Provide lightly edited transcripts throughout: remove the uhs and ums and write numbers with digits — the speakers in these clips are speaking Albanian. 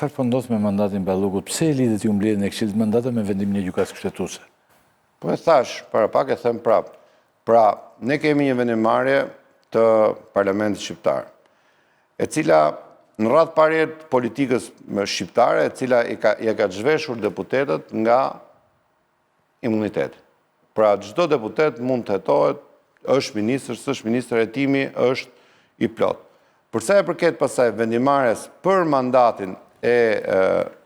çfarë po ndodh me mandatin Ballukut? Pse e lidhet ju mbledhjen e Këshillit Mandate me vendimin e gjykatës kushtetuese? Po e thash, para pak e them prap. Pra, ne kemi një vendimarrje të Parlamentit shqiptar, e cila në radhë parë të politikës shqiptare, e cila i ka zhveshur deputetët nga imuniteti. Pra, çdo deputet mund të hetohet, është ministër, s'është ministër, hetimi është i plot. Përsa e përket pasaj vendimarrjes për mandatin e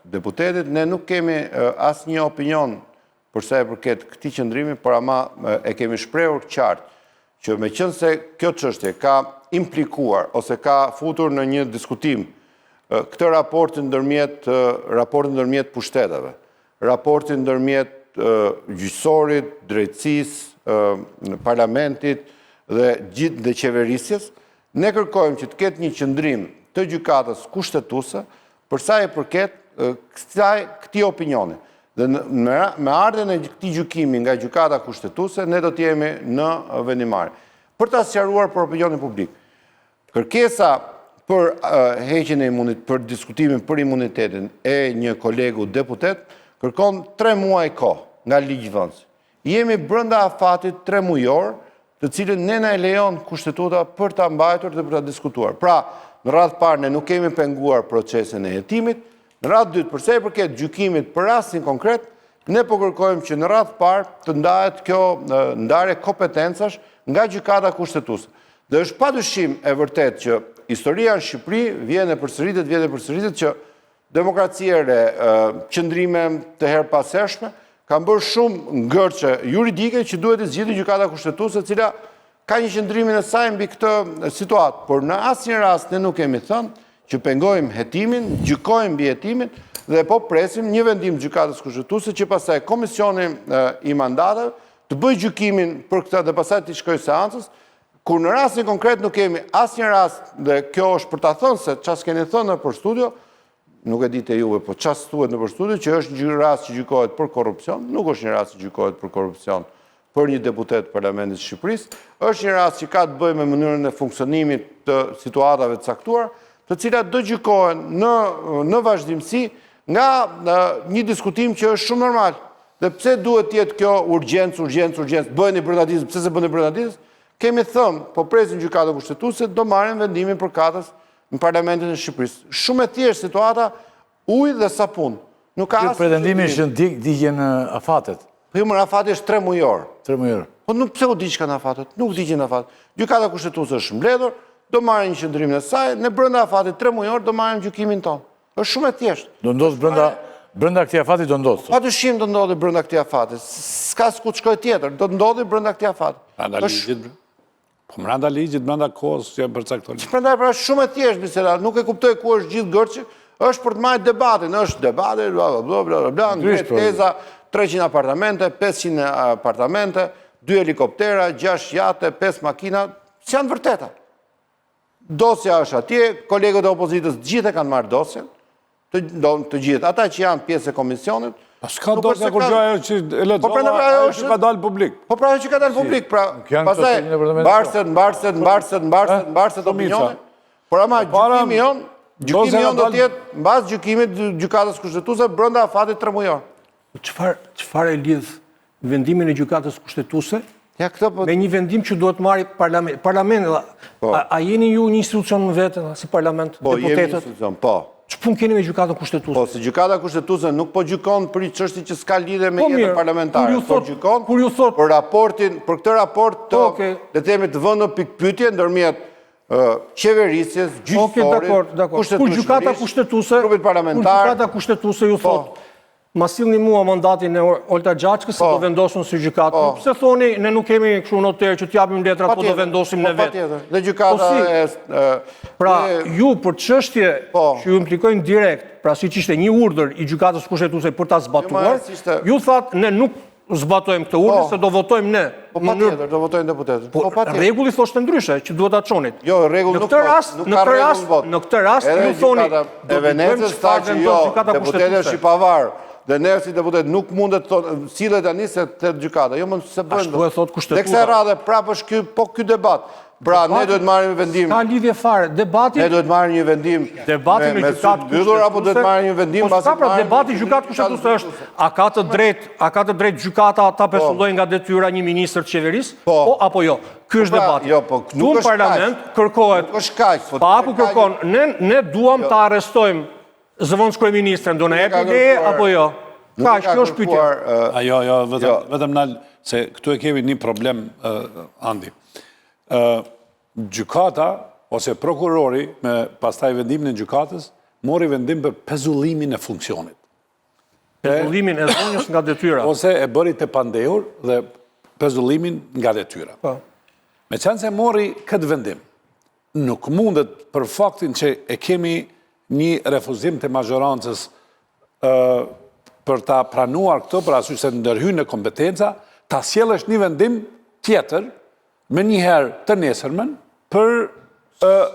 deputetit, ne nuk kemi asnjë opinion përsa e përket këtij qëndrimi, por ama e kemi shprehur qartë që meqense kjo çështje ka implikuar ose ka futur në një diskutim këtë raportin ndërmjet pushteteve, raportin ndërmjet gjyqësorit, drejtësisë, parlamentit dhe qeverisjes, ne kërkojmë që të ketë një qëndrim të gjykatës kushtetuese përsa e përket këtij opinioni. Dhe me ardhen e këtij gjykimi nga gjykata kushtetuese, ne do të jemi në vendimarrje. Për ta sqaruar për opinionin publik, kërkesa për heqjen e imunitetit, për diskutimin për imunitetin e një kolegu deputet, kërkon 3 muaj kohë nga ligjvënësi. Jemi brenda afatit 3 mujor, të cilën ne na e lejon kushtetuta për ta mbajtur dhe për ta diskutuar. Pra, në radhë parë ne nuk kemi penguar procesin e hetimit, në radhë dytë, përsa i përket gjykimit për rastin konkret, ne po kërkojmë që në radhë parë të ndahet kjo ndarje kompetencash nga gjykata kushtetuese. Dhe është padyshim e vërtet që historia në Shqipëri vjen e përsëritet që demokracia e re, qëndrime të herpasershme, kanë bërë shumë ngërçe juridike që duhet të zgjidhë gjykata kushtetuese, e cila ka një qëndrimin e saj mbi këtë situatë, por në asnjë rast ne nuk kemi thënë që pengojmë hetimin, gjykojmë mbi hetimin dhe po presim një vendim të gjykatës kushtetuese që pastaj komisioni i mandateve të bëjë gjykimin për këtë dhe pastaj të shkojë seancës, kur në rastin konkret nuk kemi asnjë rast dhe kjo është për ta thënë se çfarë keni thënë nëpër studio, nuk e ditë juve, po çfarë thuhet nëpër studio që është një rast që gjykohet për korrupsion, nuk është një rast që gjykohet për korrupsion për një deputet të Parlamentit të Shqipërisë, është një rast që ka të bëjë me mënyrën e funksionimit të situatave të caktuara, të cilat do gjykohen në vazhdimsi nga një diskutim që është shumë normal. Dhe pse duhet të jetë kjo urgjencë, bëheni brenda ditës, pse se bëheni brenda ditës? Kemi thënë, po presim gjykata kushtetuese, do marrim vendimin për katës në Parlamentin e Shqipërisë. Shumë e thjeshtë situata, ujë dhe sapun. Nuk ka asnjë pretendimi që digjen afatet. Po jo, afati është 3 mujor. 3 mujor. Po nuk pse u diçka në afatet? Nuk digjen afatet. Gjykata kushtetuese është mbledhur, do marrim një qëndrim në saj, në brenda afatit 3 mujor do marrim gjykimin tonë. Është shumë e thjeshtë. Do ndodh brenda këtij afati do ndodh. Padyshim do ndodhi brenda këtij afati. S'ka ku të shkojë tjetër, do ndodhi brenda këtij afati. Brenda ligjit. Po brenda ligjit, brenda kohës që përcakton. Prandaj pra shumë e thjeshtë biseda, nuk e kuptoj ku është gjithë gërçi, është për të marrë debatin, është debate, bla, teza, 300 apartamente, 500 apartamente, 2 helikoptera, 6 jate, 5 makina, janë vërteta. Dosja është atje, kolegët e opozitës gjithë e kanë marrë dosjen, të gjithë, ata që janë pjesë e komisionit. S'ka dosja kur gjaja që e lexova, ajo që ka dalë publik. Po pra ajo që ka dalë publik, pra pastaj mbarset opinioni. Por ama gjykimi jon do të jetë mbas gjykimit gjykatës kushtetuese brenda afatit 3 mujor. Çfarë e lidh vendimin e gjykatës kushtetuese me një vendim që duhet marrë parlamenti? A jeni ju një institucion në vete si parlament, deputetët? Po, jemi një institucion, po. Ç'punë keni me gjykatën kushtetuese? Po, se gjykata kushtetuese nuk po gjykon për një çështje që s'ka lidhje me jetën parlamentare, po gjykon për raportin, për këtë raport të themi të vënë në pikpyetje ndërmjet qeverisjes, gjyqësorit, kushtetueshmërisë, grupit parlamentar. Gjykata kushtetuese ju thotë, ma sillni mua mandatin e Olta Gjaçkës se do vendosun si gjykatë. Pse thoni ne nuk kemi kështu noterë që t'japim letrat, po do vendosim ne vetë? Dhe gjykata pra ju për çështje që ju implikojnë direkt, pra siç ishte një urdhër i gjykatës kushtetuese për ta zbatuar, ju thatë ne nuk zbatojmë këtë urdhër se do votojmë ne. Po patjetër, do votojnë deputetët. Po rregulli thoshte ndryshe që duhet ta çonit. Jo, rregulli nuk ka rregull vot. Në këtë rast ju thoni e Venecës tha që jo, deputetët është i pavarur. Dhe ne si deputet nuk mundet të sillet tani se të gjykata. Jo mund se bëjnë. Ashtu e thot kushtetuta. Dhe kësaj radhe prapë është ky debat. Pra, ne duhet marrim vendim. Ka lidhje fare, debati... Ne duhet marrim një vendim Debati me gjykatë mbyllur apo duhet marrim një vendim Po pra, debati gjykatë kushtetuese është, a ka të drejt gjykata ta pesullojë nga detyra një ministër të qeverisë? Po apo jo? Ky është debati. Tu në parlament kërkohet, papu kërkon, ne duam ta arrestojmë zëvendës kryeministrin, do na jep ide apo jo? Ka, kjo është pyetja. Jo, vetëm nal se këtu e kemi një problem, Andi. Gjykata ose prokurori me pastaj vendimin e gjykatës mori vendim për pezullimin e funksionit. Pezullimin e dhënies nga detyra. Ose e bëri të pandehur dhe pezullimin nga detyra. Me qenë se mori këtë vendim, nuk mundet për faktin që e kemi një refuzim të mazhorancës për ta pranuar këto, për asysh se ndërhyn në kompetenca, ta sjellësh një vendim tjetër me njëherë të nesërmen për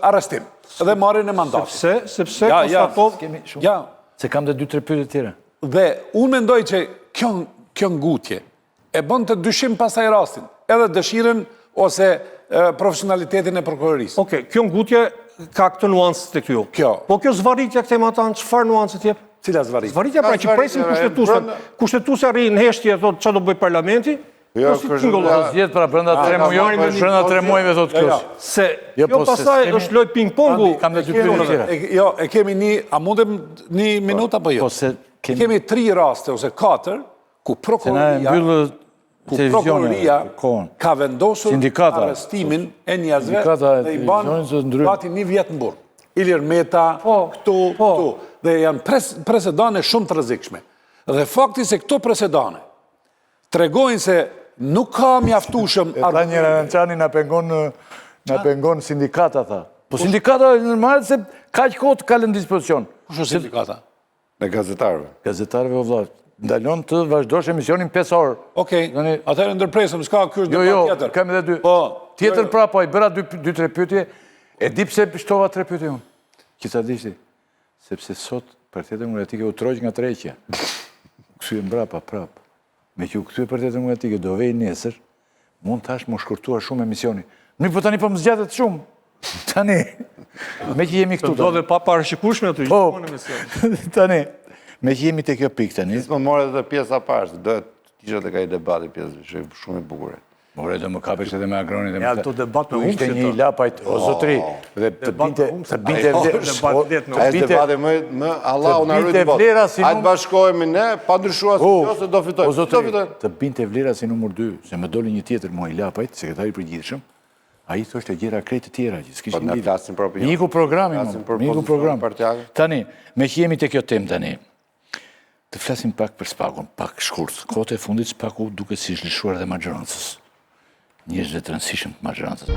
arrestim dhe marrjen e mandatit. Sepse konstatov... Se kam dhe 2-3 pyetje tjera. Dhe unë mendoj që kjo ngutje e bën të dyshim pastaj rastin, edhe dëshirën ose profesionalitetin e prokurorisë. Okej, kjo ngutje ka këtë nuancë të kjo. Po kjo zvarritja këtë matan, çfarë nuancë tjep? Cila zvarritja? Zvarritja pra që presin kushtetuesen. Kushtetuesja rri në heshtje, thot çfarë do bëj parlamenti? Jo, zgjedh pra brenda 3 muajve, brenda 3 muajve thot kjo. Se kjo pastaj është loj ping-pongu. Kam dhe 2 pyetje tjera. Jo, e kemi një, a mundem një minutë apo jo? Kemi 3 raste ose 4 ku prokuroria ka vendosur arrestimin e njerëzve dhe i bati 1 vjet në burg. Ilir Meta, këtu, dhe janë presedane shumë të rrezikshme. Dhe fakti se këto presedane tregojnë se nuk ka mjaftueshëm Ta njëra Rançani na pengon sindikata, tha. Po sindikata normal se kaq kohë të kalën dispozicion. Kush është sindikata? Në gazetarëve. Gazetarëve o vëlla, ndalon të vazhdosh emisionin 5 orë. Okej, atëherë ndërpresëm, s'ka ky është debat tjetër. Jo, kam edhe 2. Tjetër pra, po i bëra 2-3 pyetje, e di pse shtova 3 pyetje unë. Qisa dishti, sepse sot Partia Demokratike u troq nga tërheqja. Kthye mbrapa prap. Me që u kthye Partia Demokratike do vej nesër, mund tash më shkurtuar shumë emisioni. Po tani po më zgjatet shumë. Tani, me që jemi këtu. Do dhe pa parashikueshme aty. Po, tani, me që jemi te kjo pikë tani. Nisë më more dhe pjesa parë, do të kisha të ka i debati pjesë, shumë i bukur. More do më kapesh edhe me Agronit. Ja, to debat me ishte një lapajt, o zotri, dhe të binte Allah unë arrujt bot. Ajtë bashkojmë ne, pa ndryshua se do fitojmë. O zotri, të binte vlera si numër 2, se me doli një tjetër mua i lapajt, sekretari përgjithshëm, a i thoshte gjera krejt të tjera, që s'kishin lidhje. Miku programi. Tani, me që jemi të kjo tem tani, të flasim pak për Spagun, pak shkurt. Kote e fundit Spaku duke si zhlishuar dhe majorancës. Njerëzve të rëndësishëm të majorancës.